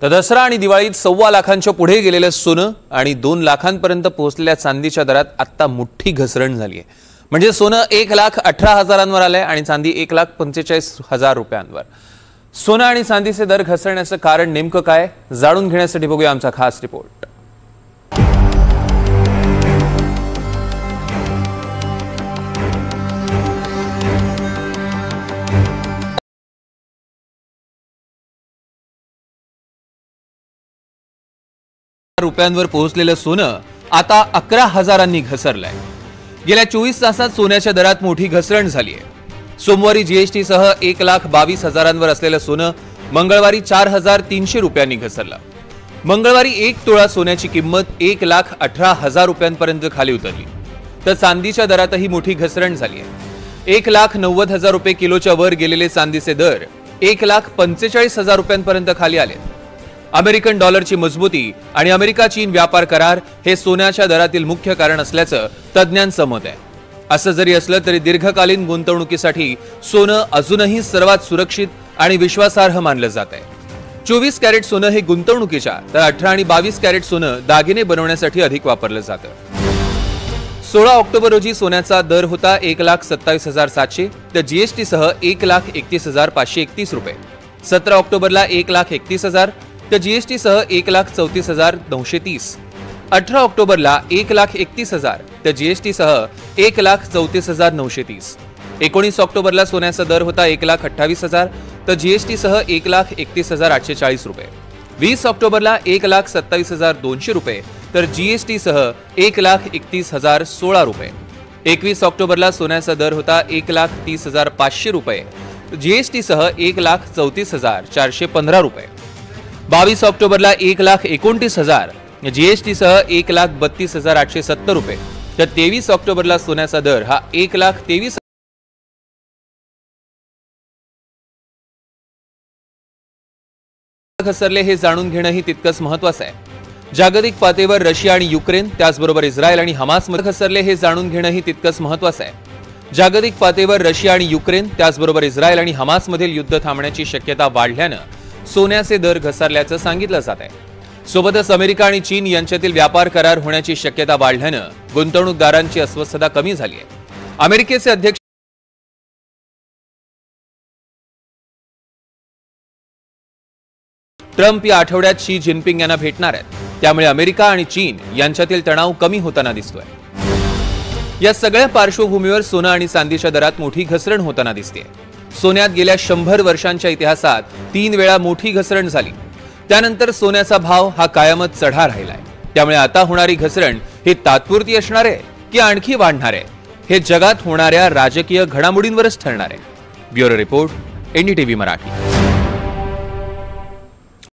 तर दसरा आणि दिवाळीत 1.25 लाखांच्या पुढे गेलेलं सोनं आणि 2 लाखांपर्यंत पोहोचलेल्या चांदीच्या दरात आता मोठी घसरण झाली आहे। म्हणजे सोनं 1,18,000वर आलंय आणि चांदी 1,45,000 रुपयांवर। सोनं आणि चांदीचे दर घसरण्याचं कारण नेमकं काय जाणून घेण्यासाठी बघूया आमचा खास रिपोर्ट। रुपयांवर पोहोचलेलं सोनं आता 11,000 घसरलंय। गेल्या 24 तासात सोन्याच्या दरात मोठी घसरण झाली आहे। सोमवारी जीएसटी सह 1,22,000वर असलेलं सोनं मंगळवारी 4,300 रुपयांनी घसरलं। मंगळवारी 1 तोळा सोन्याची किंमत 1,18,000 रुपयांपर्यंत खाली उतरली। तर चांदीच्या दरातही मोठी घसरण झाली आहे। 1,90,000 रुपये किलोच्या वर गेलेले चांदीचे दर 1,45,000 रुपयांपर्यंत खाली आले। अमेरिकन डॉलरची मजबूती आणि अमेरिका चीन व्यापार करार हे सोन्याच्या दरातील मुख्य कारण असल्याचं तज्ञांचं मत आहे। असं जरी असलं तरी दीर्घकालीन गुंतवणुकीसाठी सोनं अजूनही सर्वात सुरक्षित आणि विश्वासार्ह मानलं जात आहे। 24 कॅरेट सोनं हे गुंतवणुकीच्या तर 18 आणि 22 कॅरेट सोनं दागिने बनवण्यासाठी अधिक वापरलं जातं। 16 ऑक्टोबर रोजी सोन्याचा दर होता 1,27,700 तर जीएसटी सह 1,31,531 रुपये। 17 ऑक्टोबरला 1,31,000 तर जीएसटी सह 1,34,930। 18 ऑक्टोबरला 1,31,000 तर जीएसटी सह 1,34,930। 19 ऑक्टोबरला सोन्याचा दर होता 1,28,000 तर जीएसटी सह 1,31,840 रुपये। 20 ऑक्टोबरला 1,27,200 रुपये तर जीएसटी सह 1,31,016 रुपये। 21 ऑक्टोबरला सोन्याचा दर होता 1,30,500 रुपये जीएसटी सह 1,34,415 रुपये। 22 ऑक्टोबरला 1,29,000 जीएसटी सह 1,32,870 रुपये तर 23 ऑक्टोबरला सोन्याचा दर हा 1,23,000 घसरले हे जाणून घेणंही तितकंच महत्त्वाचं आहे। जागतिक पातळीवर रशिया आणि युक्रेन त्याचबरोबर इस्रायल आणि हमासमध्ये घसरले हे जाणून घेणंही तितकंच महत्त्वाचं आहे। जागतिक पातळीवर रशिया आणि युक्रेन त्याचबरोबर इस्रायल आणि हमासमधील युद्ध थांबण्याची शक्यता वाढल्यानं सोन्याचे दर घसरल्याचं सांगितलं जात आहे। सोबतच अमेरिका आणि चीन यांच्यातील व्यापार करार होण्याची शक्यता वाढल्यानं गुंतवणूकदारांची अस्वस्थता कमी झाली आहे। अमेरिकेचे अध्यक्ष ट्रम्प या आठवड्यात शी जिनपिंग यांना भेटणार आहेत, त्यामुळे अमेरिका आणि चीन यांच्यातील तणाव कमी होताना दिसतोय। या सगळ्या पार्श्वभूमीवर सोनं आणि चांदीच्या दरात मोठी घसरण होताना दिसते। सोन्यात गेल्या 100 वर्षांच्या इतिहासात 3 वेळा मोठी घसरण झाली। त्यानंतर सोन्याचा भाव हा कायमच चढा राहिलाय। त्यामुळे आता होणारी घसरण ही तात्पुरती असणार आहे की आणखी वाढणार आहे हे जगात होणाऱ्या राजकीय घडामोडींवरच ठरणार आहे। Bureau report, NDTV Marathi.